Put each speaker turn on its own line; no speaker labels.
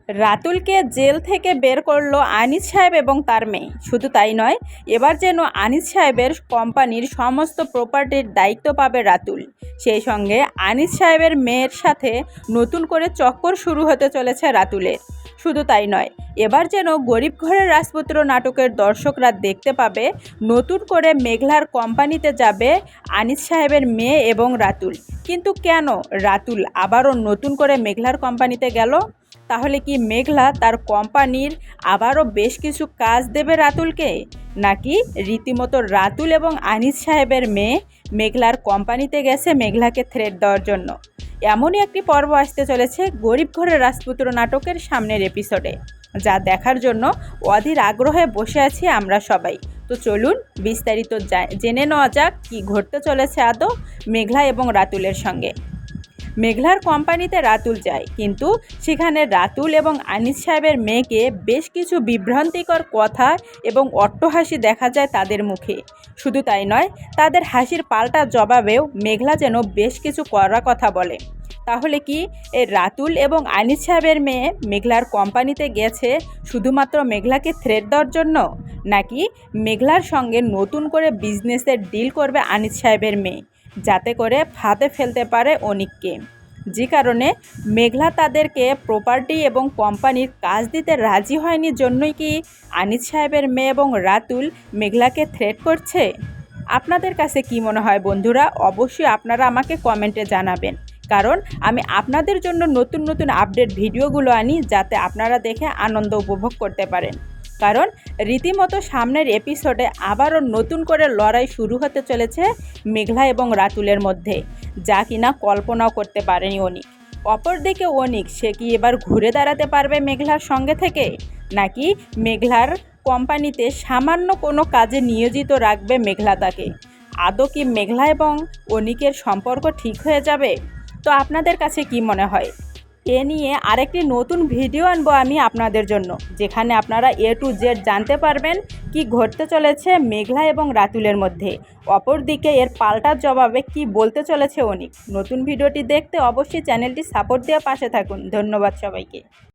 রাতুলকে jail থেকে বের করলো আনিস সাহেব এবং তার মেয়ে। শুধু তাই নয়, এবার যেন আনিস সাহেবের কোম্পানির সমস্ত প্রপার্টির দায়িত্ব পাবে রাতুল। সেই সঙ্গে আনিস সাহেবের মেয়ের সাথে নতুন করে চক্কর শুরু হতে চলেছে রাতুলের। শুধু তাই নয়, এবার যেন গরিব ঘরের রাজপুত্র নাটকের দর্শকরা দেখতে পাবে নতুন করে মেঘলার কোম্পানিতে যাবে আনিস সাহেবের মেয়ে এবং রাতুল। কিন্তু কেন রাতুল আবারও নতুন করে মেঘলার কোম্পানিতে গেল? তাহলে কি মেঘলা তার কোম্পানির আবারও বেশ কিছু কাজ দেবে রাতুলকে, নাকি রীতিমতো রাতুল এবং আনিস সাহেবের মেয়ে মেঘলার কোম্পানিতে গেছে মেঘলাকে থ্রেট দেওয়ার জন্য? এমনই একটি পর্ব আসতে চলেছে গরিব ঘরের রাজপুত্র নাটকের সামনের এপিসোডে, যা দেখার জন্য অধীর আগ্রহে বসে আছি আমরা সবাই। তো চলুন বিস্তারিত জেনে নেওয়া যাক কী ঘটতে চলেছে আদৌ মেঘলা এবং রাতুলের সঙ্গে। মেঘলার কোম্পানিতে রাতুল যায়, কিন্তু সেখানে রাতুল এবং আনিস সাহেবের মেয়েকে বেশ কিছু বিভ্রান্তিকর কথা এবং অট্টহাসি দেখা যায় তাদের মুখে। শুধু তাই নয়, তাদের হাসির পাল্টা জবাবেও মেঘলা যেন বেশ কিছু কড়া কথা বলে। তাহলে কি এই রাতুল এবং আনিস সাহেবের মেয়ে মেঘলার কোম্পানিতে গেছে শুধুমাত্র মেঘলাকে থ্রেট দেওয়ার জন্য, নাকি মেঘলার সঙ্গে নতুন করে বিজনেসের ডিল করবে আনিস সাহেবের মেয়ে, যাতে করে ফাঁদে ফেলতে পারে অনিককে? যে কারণে মেঘলা তাদেরকে প্রপার্টি এবং কোম্পানির কাজ দিতে রাজি হয়নি জন্যই কি আনিস সাহেবের মেয়ে এবং রাতুল মেঘলাকে থ্রেট করছে? আপনাদের কাছে কি মনে হয় বন্ধুরা? অবশ্যই আপনারা আমাকে কমেন্টে জানাবেন, কারণ আমি আপনাদের জন্য নতুন নতুন আপডেট ভিডিওগুলো আনি, যাতে আপনারা দেখে আনন্দ উপভোগ করতে পারেন। কারণ রীতিমতো সামনের এপিসোডে আবারও নতুন করে লড়াই শুরু হতে চলেছে মেঘলা এবং রাতুলের মধ্যে, যা কিনা কল্পনাও করতে পারেনি অনিক। অপরদিকে অনিক, সে কি এবার ঘুরে দাঁড়াতে পারবে মেঘলার সঙ্গে থেকে, নাকি মেঘলার কোম্পানিতে সামান্য কোনো কাজে নিয়োজিত রাখবে মেঘলা তাকে? আদৌ কি মেঘলা এবং অনিকের সম্পর্ক ঠিক হয়ে যাবে? তো আপনাদের কাছে কি মনে হয়? এ নিয়ে আরেকটি নতুন ভিডিও আনবো আমি আপনাদের জন্য, যেখানে আপনারা A to Z জানতে পারবেন কি ঘটতে চলেছে মেঘলা এবং রাতুলের মধ্যে। অপরদিকে এর পাল্টা জবাবে কি বলতে চলেছে অনিক। নতুন ভিডিওটি দেখতে অবশ্যই চ্যানেলটি সাপোর্ট দিয়ে পাশে থাকুন। ধন্যবাদ সবাইকে।